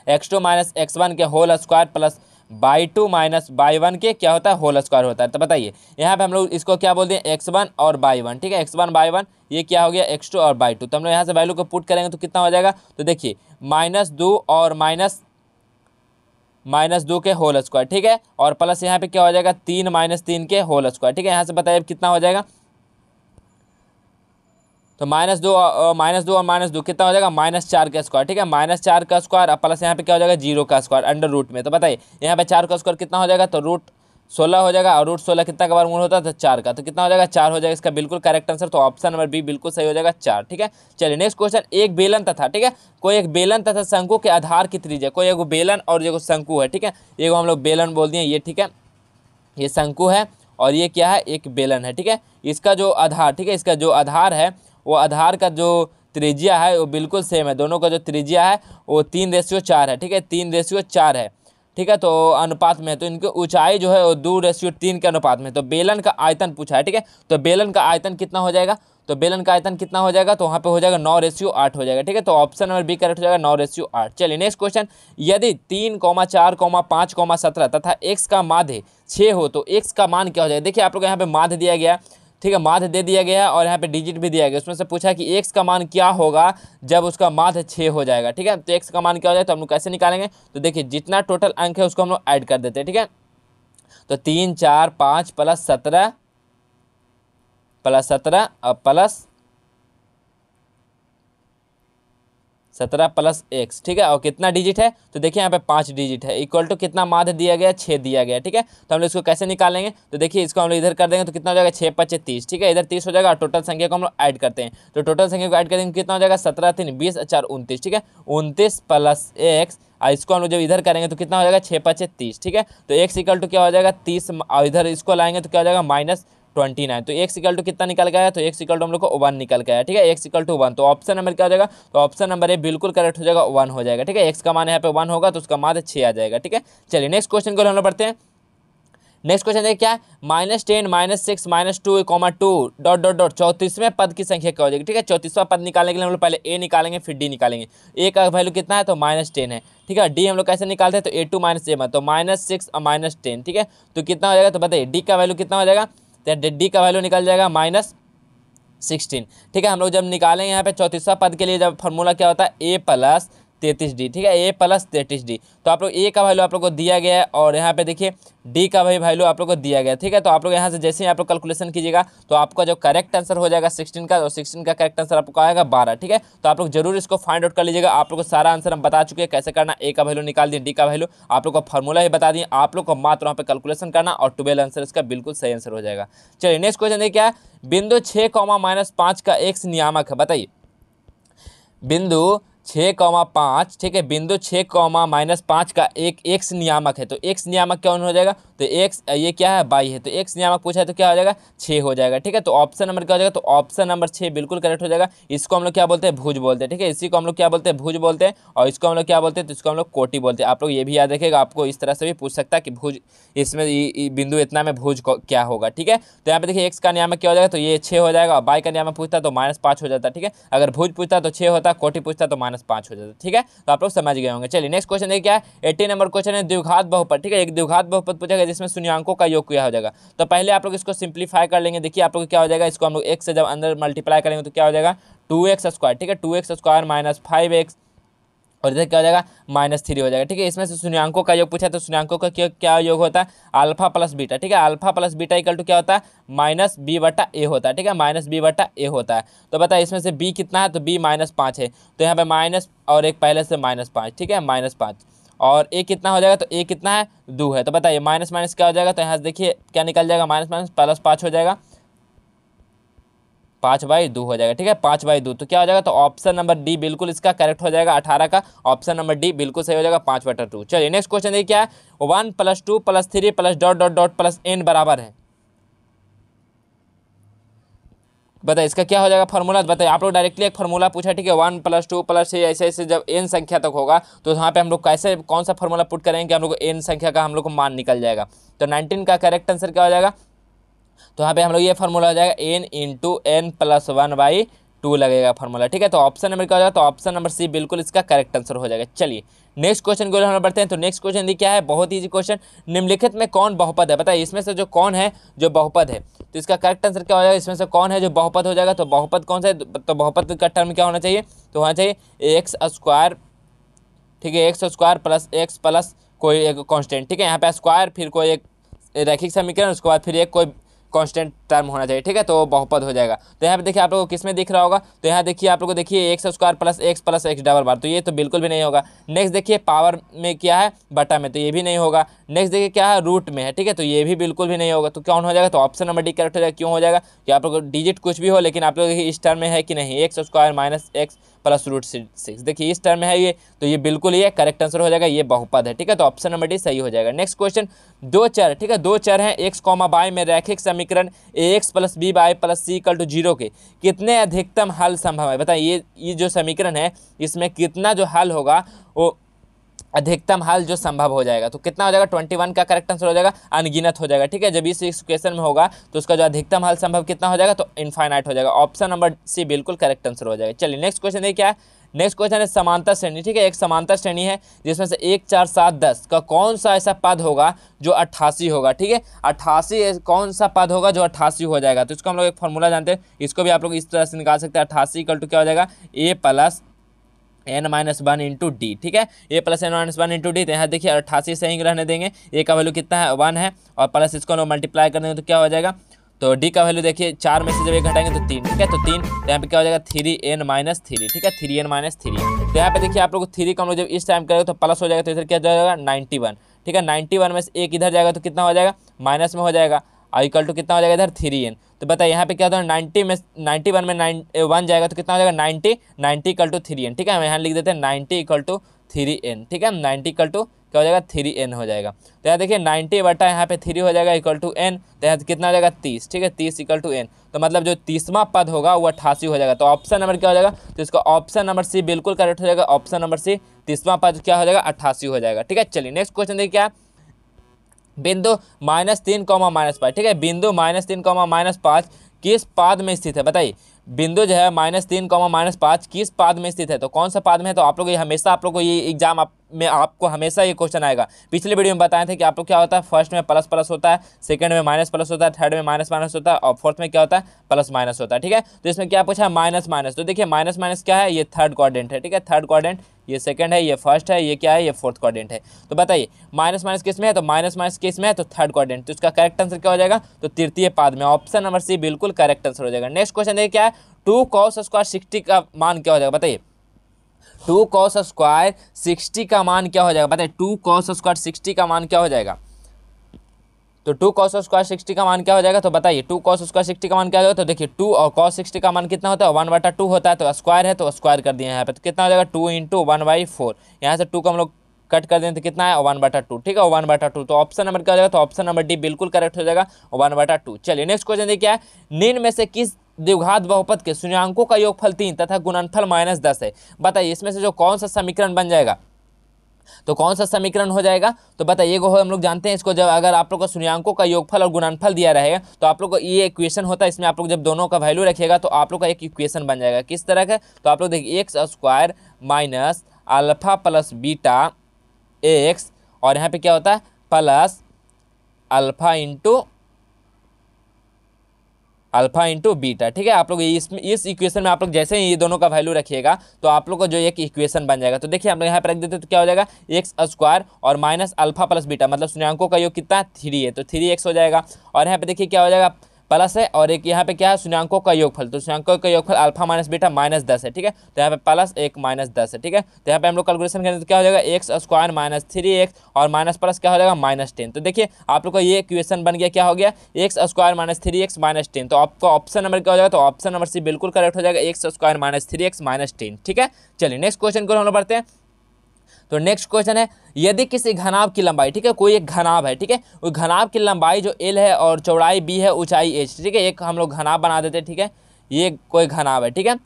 √x2 - x1 के whole square plus y2 - y1 के क्या होता है होल स्क्वायर होता है। तो बताइए यहाँ पे हम लोग इसको क्या बोलते हैं x1 और y1, ठीक है, x1 y1 ये क्या हो गया x2 और y2। तो हम लोग यहाँ से वैल्यू को पुट करेंगे तो कितना हो जाएगा, तो देखिए -2 और -2 के होल स्क्वायर, ठीक है, और प्लस यहाँ पे क्या हो जाएगा 3 - 3 के होल स्क्वायर, ठीक है। यहाँ से बताइए कितना हो जाएगा, तो -2 और -2 कितना हो जाएगा -4 का स्क्वायर, ठीक है, -4 का स्क्वायर प्लस यहाँ पे क्या हो जाएगा 0 का स्क्वायर अंडर रूट में। तो बताइए यहाँ पे 4 का स्क्वायर कितना हो जाएगा, तो √16 हो जाएगा और √16 कितना का वर्गमूल होता है, तो 4 का, तो कितना हो जाएगा 4 हो जाएगा इसका बिल्कुल करेक्ट आंसर। तो ऑप्शन नंबर बी बिल्कुल सही हो जाएगा 4, ठीक है। चलिए नेक्स्ट क्वेश्चन, एक बेलन तथा, ठीक है, कोई एक बेलन तथा शंकु के आधार की त्रिज्या, कोई एक बेलन और एक शंकु है, ठीक है, एक हम लोग बेलन बोल दिए ये, ठीक है, ये शंकु है और ये क्या है एक बेलन है, ठीक है। इसका जो आधार, ठीक है, इसका जो आधार है वो आधार का जो त्रिज्या है वो बिल्कुल सेम है, दोनों का जो त्रिज्या है वो 3:4 है, ठीक है, 3:4 है, ठीक है। तो अनुपात में है, तो इनकी ऊंचाई जो है वो 2:3 के अनुपात में। तो बेलन का आयतन पूछा है, ठीक है, तो बेलन का आयतन कितना हो जाएगा, तो बेलन का आयतन कितना हो जाएगा, तो वहाँ पे हो जाएगा 9:8 हो जाएगा, ठीक है। तो ऑप्शन नंबर बी करेक्ट हो जाएगा 9:8। चलिए नेक्स्ट क्वेश्चन, यदि 3, 4, 5, 17 तथा x का माध्य 6 हो तो x का मान क्या हो जाएगा। देखिए आप लोग यहाँ पे माध्य दिया गया, ठीक है, माध्य दे दिया गया और यहाँ पे डिजिट भी दिया गया, उसमें से पूछा कि x का मान क्या होगा जब उसका माध्य 6 हो जाएगा, ठीक है। तो x का मान क्या हो जाएगा, तो हम लोग कैसे निकालेंगे, तो देखिए जितना टोटल अंक है उसको हम लोग ऐड कर देते हैं, ठीक है। तो 3, 4, 5 प्लस 17 प्लस 17 प्लस x, ठीक है, और कितना डिजिट है, तो देखिए यहाँ पे 5 डिजिट है, इक्वल टू कितना माध्य दिया गया 6 दिया गया, ठीक है। तो हम लोग इसको कैसे निकालेंगे, तो देखिए इसको हम लोग इधर कर देंगे तो कितना हो जाएगा 6 × 5 = 30, ठीक है, इधर 30 हो जाएगा और टोटल संख्या को हम लोग ऐड करते हैं। तो टोटल संख्या को ऐड करेंगे कितना हो जाएगा 17 × 3 = 20 और 4 = 29, ठीक है, 29 प्लस x, और इसको हम लोग जब इधर करेंगे तो कितना हो जाएगा 6 × 5 = 30, ठीक है। तो x इक्वल टू क्या हो जाएगा 30 और इधर इसको लाएंगे तो क्या हो जाएगा -29। तो x इक्वल टू कितना निकल गया है, तो x इक्वल टू हम लोग को 1 निकल गया है, ठीक है, x इक्वल टू 1। तो ऑप्शन नंबर क्या हो जाएगा, तो ऑप्शन नंबर ए बिल्कुल करेक्ट हो जाएगा 1 हो जाएगा, ठीक है। x का मान यहाँ पे 1 होगा तो उसका माध्य 6 आ जाएगा, ठीक है। चलिए नेक्स्ट क्वेश्चन को हम लोग पढ़ते हैं। नेक्स्ट क्वेश्चन देखिए क्या है, -10 -6 -2, 2 ... 34वें पद की संख्या क्या हो जाएगी, ठीक है। 34वां पद निकालने के लिए हम लोग पहले a निकालेंगे फिर d निकालेंगे। a का वैल्यू कितना है, तो -10 है, ठीक है। d हम लोग कैसे निकालते हैं, तो a2 - a1, तो -6 और -10, ठीक है। तो कितना हो जाएगा, तो बताइए d का वैल्यू कितना हो जाएगा, तो d का वैल्यू निकल जाएगा -16, ठीक है। हम लोग जब निकालेंगे यहाँ पे 34वां पद के लिए जब फॉर्मूला क्या होता है a + 33d, ठीक है, a + 33d। तो आप लोग a का वैल्यू आप लोग को दिया गया है और यहाँ पे देखिए d का भी वैल्यू आप लोग को दिया गया है, ठीक है। तो आप लोग यहाँ से जैसे ही आप लोग कैलकुलेशन कीजिएगा तो आपका जो करेक्ट आंसर हो जाएगा 16 का, और 16 का करेक्ट आंसर आपको आएगा 12, ठीक है। तो आप लोग जरूर इसको फाइंड आउट कर लीजिएगा। आप लोग को सारा आंसर हम बता चुके हैं कैसे करना, a का वैल्यू निकाल दिए, d का वैल्यू आप लोग को फॉर्मूला ही बता दिए, आप लोग को मात्र वहाँ पे कैलकुलेशन करना और 12 आंसर इसका बिल्कुल सही आंसर हो जाएगा। चलिए नेक्स्ट क्वेश्चन देखिए क्या है, बिंदु 6, -5 का x नियामक है। बताइए बिंदु 6,5, ठीक है, बिंदु 6, -5 का एक x नियामक है। तो x नियामक कौन हो जाएगा, तो x ये क्या है y है, तो x नियामक पूछा है तो क्या हो जाएगा 6 हो जाएगा, ठीक है। तो ऑप्शन नंबर क्या हो जाएगा, तो ऑप्शन नंबर 6 बिल्कुल करेक्ट हो जाएगा। इसको हम लोग क्या बोलते हैं, भुज बोलते हैं, ठीक है, इसी को हम लोग क्या बोलते हैं, भुज बोलते हैं, और इसको हम लोग क्या बोलते हैं, तो इसको हम लोग कोटि बोलते हैं। आप लोग ये भी याद रखिएगा, आपको इस तरह से भी पूछ सकता है कि भुज इसमें बिंदु इतना में भुज क्या होगा, ठीक है। तो यहाँ पे देखिए x का नियामक क्या हो जाएगा, तो ये 6 हो जाएगा, और y का नियामक पूछता तो -5 हो जाता, ठीक है। अगर भुज पूछता तो 6 होता, कोटि पूछता तो -5 हो जाता, ठीक है। तो आप लोग समझ गए होंगे। चलिए नेक्स्ट क्वेश्चन देखिए क्या है, 80 नंबर क्वेश्चन है, द्विघात बहुपद, ठीक है, एक द्विघात बहुपद पूछा गया जिसमें शून्याङ्कों का योग क्या हो जाएगा। तो पहले आप लोग इसको सिंप्लीफाई कर लेंगे। देखिए आप लोग क्या हो जाएगा, इसको हम लोग x से जब अंदर मल्टीप्लाई करेंगे तो क्या हो जाएगा 2x², ठीक है, 2x² - 5x, और इधर क्या हो जाएगा -3 हो जाएगा, ठीक है। इसमें से शून्याङ्कों का योग पूछा है तो शून्याङ्कों का क्या योग होता है, अल्फा प्लस बीटा, ठीक है, alpha plus beta equal to क्या होता है -b/a होता है, ठीक है, -b/a होता है। तो बताइए इसमें से b कितना है, तो b -5 है, तो यहाँ पे माइनस और एक पहले से -5, ठीक है, -5, और a कितना हो जाएगा, तो a कितना है 2 है। तो बताइए माइनस माइनस क्या हो जाएगा, तो यहाँ से देखिए क्या निकल जाएगा, -+ +5 हो जाएगा, 5/2 हो जाएगा, ठीक है, 5/2। तो क्या हो जाएगा, तो ऑप्शन नंबर डी बिल्कुल इसका करेक्ट हो जाएगा, 18 का ऑप्शन नंबर डी बिल्कुल सही हो जाएगा, 5/2। चलिए नेक्स्ट क्वेश्चन देखिए क्या है, 1 + 2 + 3 + dot dot dot plus n बराबर है। बताइए इसका क्या हो जाएगा फॉर्मूला, बताइए। आप लोग डायरेक्टली एक फॉर्मूला पूछा, ठीक है, 1 + 2 + 3 ऐसे ऐसे जब n संख्या तक होगा तो यहाँ पे हम लोग कैसे कौन सा फॉर्मूला पुट करेंगे कि हम लोग को n संख्या का हम लोग को मान निकल जाएगा। तो 19 का करेक्ट आंसर क्या हो जाएगा, तो यहाँ पे हम लोग ये फॉर्मूला हो जाएगा n × n + 1/2 लगेगा फॉर्मूला, ठीक है। तो ऑप्शन नंबर क्या हो जाएगा, तो ऑप्शन नंबर सी बिल्कुल इसका करेक्ट आंसर हो जाएगा। चलिए नेक्स्ट क्वेश्चन को हम लोग बढ़ते हैं। तो नेक्स्ट क्वेश्चन ये क्या है, बहुत ईजी क्वेश्चन, निम्नलिखित में कौन बहुपद है, बताइए इसमें से जो कौन है जो बहुपद है, तो इसका करेक्ट आंसर क्या हो जाएगा, इसमें से कौन है जो बहुपद हो जाएगा। तो बहुपद कौन सा है, तो बहुपद का टर्म क्या होना चाहिए, तो होना चाहिए x², ठीक है, x² + x प्लस कोई एक कांस्टेंट, ठीक है, यहाँ पे स्क्वायर फिर कोई एक रैखिक समीकरण, उसके बाद फिर एक कोई कांस्टेंट टर्म होना चाहिए, ठीक है, तो बहुपद हो जाएगा। तो यहाँ पे देखिए आप लोगों को किस में दिख रहा होगा, तो यहाँ देखिए आप लोगों को देखिए x² + x plus x double बार, तो ये तो बिल्कुल भी नहीं होगा। नेक्स्ट देखिए पावर में क्या है, बटा में, तो ये भी नहीं होगा। नेक्स्ट देखिए क्या है, रूट में है, ठीक है, तो ये भी बिल्कुल भी नहीं होगा। तो कौन हो जाएगा, तो ऑप्शन नंबर डी करेक्ट हो जाएगा। क्यों हो जाएगा कि आप लोग को डिजिट कुछ भी हो लेकिन आप लोग इस टर्म में है कि नहीं, x² - x प्लस √6, देखिए इस टर्म में है ये, तो ये बिल्कुल ये करेक्ट आंसर हो जाएगा, ये बहुपद है, ठीक है, तो ऑप्शन नंबर डी सही हो जाएगा। नेक्स्ट क्वेश्चन, दो चर, ठीक है, दो चर हैं x, y में रैखिक समीकरण ax + by + c = 0 के कितने अधिकतम हल संभव है। बताइए ये जो समीकरण है इसमें कितना जो हल होगा वो अधिकतम हल जो संभव हो जाएगा, तो कितना हो जाएगा, 21 का करेक्ट आंसर हो जाएगा, अनगिनत हो जाएगा, ठीक है। जब इस इक्वेशन में होगा तो उसका जो अधिकतम हल संभव कितना हो जाएगा, तो इनफाइनाइट हो जाएगा, ऑप्शन नंबर सी बिल्कुल करेक्ट आंसर हो जाएगा। चलिए नेक्स्ट क्वेश्चन देखिए क्या है, नेक्स्ट क्वेश्चन है समांतर श्रेणी, ठीक है, एक समांतर श्रेणी है जिसमें से 1, 4, 7, 10 का कौन सा ऐसा पद होगा जो 88 होगा, ठीक है, 88 कौन सा पद होगा जो 88 हो जाएगा। तो इसको हम लोग एक फॉर्मूला जानते हैं, इसको भी आप लोग इस तरह से निकाल सकते हैं, 88 = क्या हो जाएगा, a + n - 1 × d, ठीक है, a + n - 1 × d। तो यहाँ देखिए 88 से ही रहने देंगे, a का वैल्यू कितना है 1 है, और प्लस इसको लोग मल्टीप्लाई कर देंगे तो क्या हो जाएगा, तो d का वैल्यू देखिए 4 में से जब 1 घटाएंगे तो 3, ठीक है, तो 3, तो यहाँ पे क्या हो जाएगा 3n - 3, ठीक है, 3n - 3। तो यहाँ पे देखिए आप लोग 3 का हम लोग जब इस टाइम करेंगे तो प्लस हो जाएगा, तो इधर क्या जाएगा 91, ठीक है, 91 में से एक इधर जाएगा तो कितना हो जाएगा, माइनस में हो जाएगा, = कितना हो जाएगा इधर 3n। तो बताइए यहाँ पे क्या होता है, 91 में 1 जाएगा तो कितना हो जाएगा 90 = 3n, ठीक है, हम यहाँ लिख देते हैं 90 = 3n, ठीक है, 90 = क्या हो जाएगा 3n हो जाएगा। तो यहाँ देखिए 90 बटा यहाँ पे 3 हो जाएगा = n, तो यहाँ कितना हो जाएगा 30, ठीक है, 30 = n। तो मतलब जो 30वां पद होगा वो 88 हो जाएगा। तो ऑप्शन नंबर क्या हो जाएगा, तो इसका ऑप्शन नंबर सी बिल्कुल करेक्ट हो जाएगा, ऑप्शन नंबर सी 30वां पद क्या हो जाएगा 88 हो जाएगा, ठीक है। चलिए नेक्स्ट क्वेश्चन देखिए क्या, बिंदु -3, -5, ठीक है, बिंदु -3, -5 किस पाद में स्थित है। बताइए बिंदु जो है -3, -5 किस पाद में स्थित है, तो कौन सा पाद में है। तो आप लोग ये हमेशा आप लोग को ये एग्जाम में आपको हमेशा ये क्वेश्चन आएगा। पिछले वीडियो में बताए थे कि आप लोग क्या होता है, फर्स्ट में प्लस प्लस होता है, सेकंड में माइनस प्लस होता है, थर्ड में माइनस माइनस होता है, और फोर्थ में क्या होता है प्लस माइनस होता है, ठीक है। तो इसमें क्या पूछा है माइनस माइनस, तो देखिए माइनस माइनस क्या है, ये थर्ड क्वाड्रेंट है, ठीक है, थर्ड क्वाड्रेंट, ये सेकंड है, ये फर्स्ट है, ये क्या है, ये फोर्थ क्वाड्रेंट है। तो बताइए माइनस माइनस किस में है, तो माइनस माइनस किस में है, तो थर्ड क्वाड्रेंट। तो इसका करेक्ट आंसर क्या हो जाएगा, तो तृतीय पाद में, ऑप्शन नंबर सी बिल्कुल करेक्ट आंसर हो जाएगा। नेक्स्ट क्वेश्चन देखिए क्या है, 2 cos स्क्वायर 60 का मान क्या हो जाएगा। बताइए 2 cos स्क्वायर 60 का मान क्या हो जाएगा, बताइए 2 cos स्क्वायर 60 का मान क्या हो जाएगा। तो 2 cos स्क्वायर 60 का मान क्या हो जाएगा, तो बताइए 2 cos स्क्वायर 60 का मान क्या हो जाएगा। तो देखिए 2 और cos 60 का मान कितना होता है, 1/2 होता है, तो स्क्वायर है तो स्क्वायर कर दिए यहाँ पे, तो कितना हो जाएगा 2 × 1/4। यहाँ से 2 को हम लोग कट कर दें तो कितना है 1/2, ठीक है, 1/2। तो ऑप्शन नंबर क्या हो जाएगा, तो ऑप्शन नंबर डी बिल्कुल करेक्ट हो जाएगा, 1/2। चलिए नेक्स्ट क्वेश्चन देखिए क्या है, निम्न में से किस द्विघात बहुपद के शून्याङ्कों का योगफल 3 तथा गुणनफल -10 है। बताइए इसमें से जो कौन सा समीकरण बन जाएगा, तो कौन सा समीकरण हो जाएगा, तो बताइए हम लोग जानते हैं इसको, जब अगर आप लोग को शून्याङ्कों का योगफल और गुणनफल दिया रहेगा तो आप लोग को ये इक्वेशन होता है, इसमें आप लोग जब दोनों का वैल्यू रखिएगा तो आप लोग का एक इक्वेशन बन जाएगा, किस तरह का, तो आप लोग देखिए x² - अल्फा + बीटा x, और यहाँ पे क्या होता है प्लस अल्फा इंटू बीटा, ठीक है। आप लोग इस इक्वेशन में आप लोग जैसे ही ये दोनों का वैल्यू रखिएगा तो आप लोग को जो एक इक्वेशन बन जाएगा। तो देखिए हम लोग यहाँ पर रख देते तो क्या हो जाएगा x² और माइनस अल्फा + बीटा, मतलब शून्याङ्कों का योग कितना 3 है, तो 3x हो जाएगा। और यहाँ पे देखिए क्या हो जाएगा प्लस है और एक यहाँ पे क्या है शून्यांकों का योगफल, तो शून्यांकों का योगफल अल्फा माइनस बीटा माइनस 10 है, ठीक है। तो यहाँ पे प्लस 1 माइनस 10 है, ठीक है। तो यहाँ पे हम लोग कैलकुलेशन करें तो क्या हो जाएगा एक्स स्क्वायर माइनस 3x और माइनस प्लस क्या हो जाएगा -10। तो देखिए आप लोग का ये इक्वेशन बन गया, क्या हो गया एक्स स्क्वायर माइनस 3x -10। तो आपका ऑप्शन नंबर क्या हो जाएगा, तो ऑप्शन नंबर सी बिल्कुल करेक्ट हो जाएगा, एक्स स्क्वायर माइनस 3x -10, ठीक है। चलिए नेक्स्ट क्वेश्चन को हम लोग बढ़ते हैं। तो नेक्स्ट क्वेश्चन है, यदि किसी घनाभ की लंबाई, ठीक है, कोई एक घनाभ है, ठीक है, वो घनाभ की लंबाई जो l है और चौड़ाई b है, ऊंचाई h, ठीक है, एक हम लोग घनाभ बना देते हैं, ठीक है, ये कोई घनाभ है, ठीक है,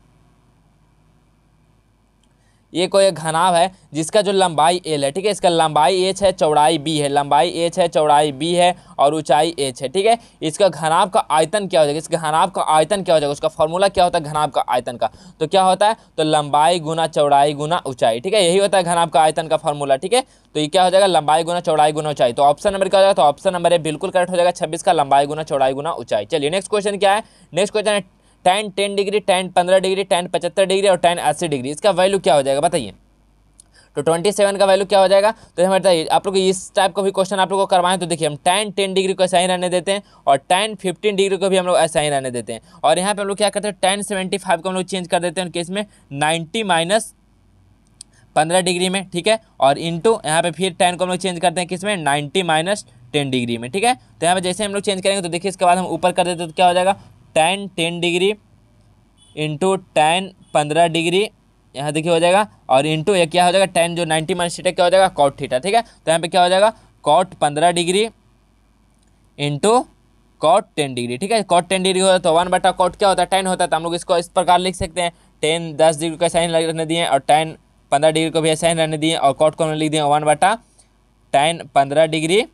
ये कोई एक घनाभ है जिसका जो लंबाई l है, ठीक है, इसका लंबाई h है, चौड़ाई b है, लंबाई h है, चौड़ाई b है और ऊंचाई h है, ठीक है। इसका घनाभ का आयतन क्या हो जाएगा, इसका घनाभ का आयतन क्या हो जाएगा, उसका फॉर्मूला क्या होता है घनाभ का आयतन का, तो क्या होता है, तो लंबाई गुना चौड़ाई गुना ऊंचाई, ठीक है, यही होता है घनाभ का आयतन का फॉर्मूला, ठीक है। तो ये क्या हो जाएगा लंबाई गुना चौड़ाई गुना ऊंचाई। तो ऑप्शन नंबर क्या हो जाएगा, तो ऑप्शन नंबर ए बिल्कुल करेक्ट हो जाएगा 26 का, लंबाई गुना चौड़ाई गुना ऊंचाई। चलिए नेक्स्ट क्वेश्चन क्या है, नेक्स्ट क्वेश्चन है tan 10 degree, tan 15 degree, tan 75 degree और tan 80 डिग्री, इसका वैल्यू क्या हो जाएगा बताइए। तो 27 का वैल्यू क्या हो जाएगा, तो हमें बताइए, आप लोग इस टाइप का भी क्वेश्चन आप लोग को करवाएं तो देखिए हम tan 10 डिग्री को ऐसा ही रहने देते हैं और tan 15 डिग्री को भी हम लोग ऐसा ही रहने देते हैं, और यहाँ पे हम लोग क्या करते हैं tan 75 को हम लोग चेंज कर देते हैं केस में 90 माइनस 15 डिग्री में, ठीक है, और इंटू यहाँ पे फिर tan को हम लोग चेंज करते हैं किसमें 90 माइनस 10 डिग्री में, ठीक है। तो यहाँ पे जैसे हम लोग चेंज करेंगे तो देखिए इसके बाद हम ऊपर कर देते हैं तो क्या हो जाएगा tan 10 degree into tan 15 degree, यहाँ देखिए हो जाएगा, और इंटू ये क्या हो जाएगा tan जो 90 माइनस थीटा क्या हो जाएगा cot थीटा, ठीक है। तो यहाँ पे क्या हो जाएगा cot 15 degree into cot 10 degree, ठीक है, cot 10 डिग्री होता है तो 1/cot क्या होता है tan होता है, तो हम लोग इसको इस प्रकार लिख सकते हैं tan 10 डिग्री को साइन रहने दिए और tan 15 डिग्री को भी साइन रहने दिए और cot को हमने लिख दिया 1/tan 15 डिग्री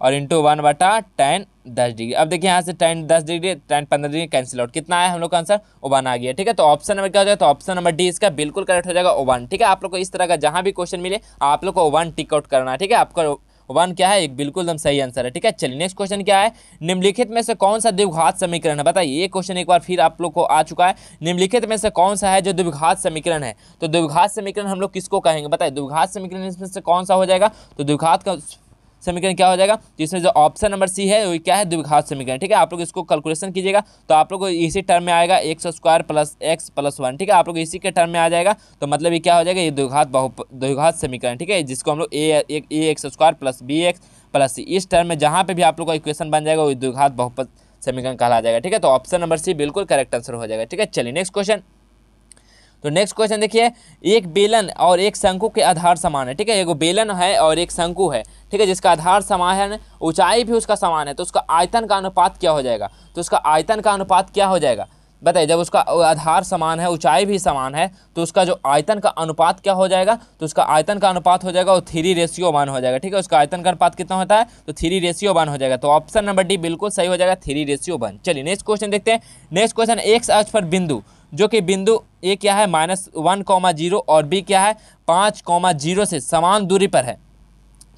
और इंटू 1/tan 10 डिग्री। अब देखिए यहाँ से tan 10 degree tan 15 degree cancel out, कितना आया हम लोग का आंसर 1 आ गया, ठीक है। तो ऑप्शन नंबर क्या हो जाएगा, तो ऑप्शन नंबर डी इसका बिल्कुल करेक्ट हो जाएगा 1, ठीक है। आप लोग को इस तरह का जहाँ भी क्वेश्चन मिले आप लोग को 1 टिक आउट करना है, ठीक है, आपका 1 क्या है एक बिल्कुल एकदम सही आंसर है, ठीक है। चलिए नेक्स्ट क्वेश्चन क्या है, निम्नलिखित में से कौन सा द्विघात समीकरण है बताइए। ये क्वेश्चन एक बार फिर आप लोग को आ चुका है, निम्नलिखित में से कौन सा है जो द्विघात समीकरण है। तो द्विघात समीकरण हम लोग किसको कहेंगे बताइए, द्विघात समीकरण इसमें से कौन सा हो जाएगा, तो द्विघात का समीकरण क्या हो जाएगा, जिसमें जो ऑप्शन नंबर सी है वो क्या है द्विघात समीकरण, ठीक है। आप लोग इसको कैलकुलेशन कीजिएगा तो आप लोग को इसी टर्म में आएगा x square plus x plus 1, ठीक है, आप लोग इसी के टर्म में आ जाएगा, तो मतलब ये क्या हो जाएगा ये द्विघात समीकरण, ठीक है, जिसको हम लोग a x square plus b x plus c, इस टर्म में जहाँ पे भी आप लोग का इक्वेशन बन जाएगा वो द्विघात बहुपद समीकरण कहला जाएगा, ठीक है। तो ऑप्शन नंबर सी बिल्कुल करेक्ट आंसर हो जाएगा, ठीक है। चलिए नेक्स्ट क्वेश्चन। तो नेक्स्ट क्वेश्चन देखिए, एक बेलन और एक शंकु के आधार समान है, ठीक है, एक बेलन है और एक शंकु है, ठीक है, जिसका आधार समान है, ऊंचाई भी उसका समान है, तो उसका आयतन का अनुपात क्या हो जाएगा, तो उसका आयतन का अनुपात क्या हो जाएगा बताइए। जब उसका आधार समान है ऊंचाई भी समान है तो उसका जो आयतन का अनुपात क्या हो जाएगा, तो उसका आयतन का अनुपात हो जाएगा वो 3:1 हो जाएगा, ठीक है। उसका आयतन का अनुपात कितना होता है, तो 3:1 हो जाएगा। तो ऑप्शन नंबर डी बिल्कुल सही हो जाएगा 3:1। चलिए नेक्स्ट क्वेश्चन देखते हैं। नेक्स्ट क्वेश्चन, एक्स अक्ष पर बिंदु जो कि बिंदु ए क्या है -1,0 और बी क्या है 5,0 से समान दूरी पर है,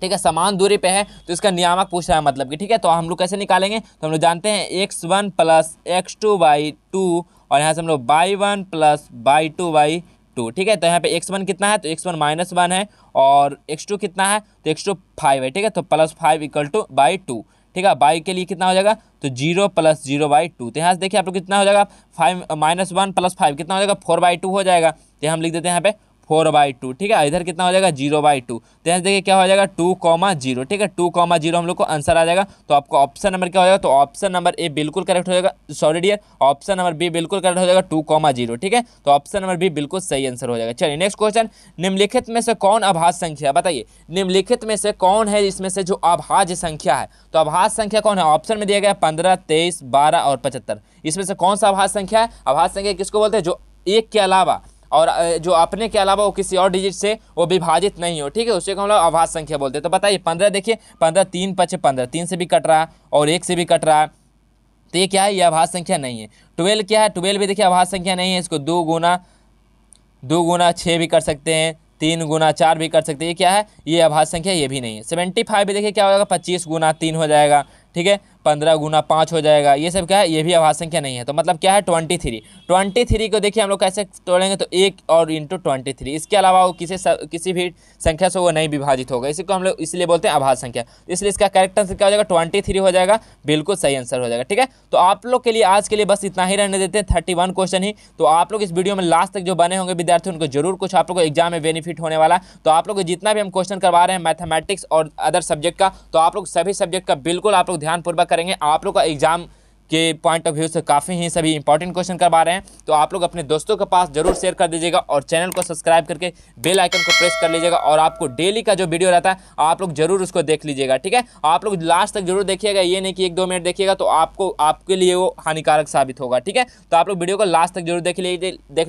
ठीक है, समान दूरी पे है, तो इसका नियामक पूछ रहा है मतलब कि, ठीक है। तो हम लोग कैसे निकालेंगे, तो हम लोग जानते हैं x1 प्लस x2/2 और यहाँ से हम लोग y1 प्लस y2/2, ठीक है। तो यहाँ पे x1 कितना है, तो x1 -1 है और x2 कितना है, तो x2 5 है, ठीक है, तो +5 = /2, ठीक है। y के लिए कितना हो जाएगा, तो 0 + 0/2, तो यहाँ से देखिए आप लोग कितना हो जाएगा 5 -1 + 5 कितना हो जाएगा 4/2 हो जाएगा, तो हम लिख देते हैं यहाँ पे 4/2, ठीक है। इधर कितना हो जाएगा 0/2, तो यहाँ देखिए क्या हो जाएगा 2,0, ठीक है, 2,0 हम लोग को आंसर आ जाएगा। तो आपको ऑप्शन नंबर क्या हो जाएगा, तो ऑप्शन नंबर ए बिल्कुल करेक्ट हो जाएगा, sorry dear, option number B बिल्कुल करेक्ट हो जाएगा 2,0, ठीक है। तो ऑप्शन नंबर बी बिल्कुल सही आंसर हो जाएगा। चलिए नेक्स्ट क्वेश्चन, निम्नलिखित में से कौन अभाज्य संख्या बताइए, निम्नलिखित में से कौन है इसमें से जो अभाज्य संख्या है, तो अभाज्य संख्या कौन है, ऑप्शन में दिया गया 15, 23, 12 और 75, इसमें से कौन सा अभाज्य संख्या है। अभाज्य संख्या किसको बोलते हैं, जो एक के अलावा और जो अपने के अलावा वो किसी और डिजिट से वो विभाजित नहीं हो, ठीक है, उसे हम लोग अभाज्य संख्या बोलते हैं। तो बताइए 15 देखिए 15 3 × 5 = 15, 3 से भी कट रहा है और 1 से भी कट रहा है, तो ये क्या है, ये अभाज्य संख्या नहीं है। 12 क्या है, 12 भी देखिए अभाज्य संख्या नहीं है, इसको 2 × 6 भी कर सकते हैं, 3 × 4 भी कर सकते हैं, ये क्या है, ये अभाज्य संख्या ये भी नहीं है। 75 भी देखिए क्या हो जाएगा 25 × 3 हो जाएगा, ठीक है, 15 गुना 5 हो जाएगा, ये सब क्या है, ये भी अभाज्य संख्या नहीं है। तो मतलब क्या है 23 को देखिए हम लोग कैसे तोड़ेंगे, तो 1 और इंटू 23, इसके अलावा वो किसी भी संख्या से वो नहीं विभाजित होगा, इसी को हम लोग इसलिए बोलते हैं अभाज्य संख्या। इसलिए इसका करेक्ट आंसर क्या हो जाएगा, 23 हो जाएगा, बिल्कुल सही आंसर हो जाएगा। ठीक है, तो आप लोग के लिए आज के लिए बस इतना ही रहने देते हैं, 31 क्वेश्चन ही। तो आप लोग इस वीडियो में लास्ट तक जो बने होंगे विद्यार्थी, उनको जरूर कुछ आप लोग को एग्जाम में बेनिफिट होने वाला है। तो आप लोग को जितना भी हम क्वेश्चन करवा रहे हैं मैथमेटिक्स और अदर सब्जेक्ट का, तो आप लोग सभी सब्जेक्ट का बिल्कुल आप लोग ध्यानपूर्वक करेंगे। आप लोग का एग्जाम के पॉइंट ऑफ व्यू से काफ़ी ही सभी इंपॉर्टेंट क्वेश्चन करवा रहे हैं। तो आप लोग अपने दोस्तों के पास जरूर शेयर कर दीजिएगा और चैनल को सब्सक्राइब करके बेल आइकन को प्रेस कर लीजिएगा। और आपको डेली का जो वीडियो रहता है आप लोग जरूर उसको देख लीजिएगा। ठीक है, आप लोग लास्ट तक जरूर देखिएगा, ये नहीं कि 1-2 मिनट देखिएगा तो आपके लिए वो हानिकारक साबित होगा। ठीक है, तो आप लोग वीडियो को लास्ट तक जरूर देख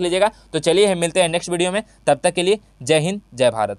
लीजिएगा। तो चलिए हम मिलते हैं नेक्स्ट वीडियो में, तब तक के लिए जय हिंद जय भारत।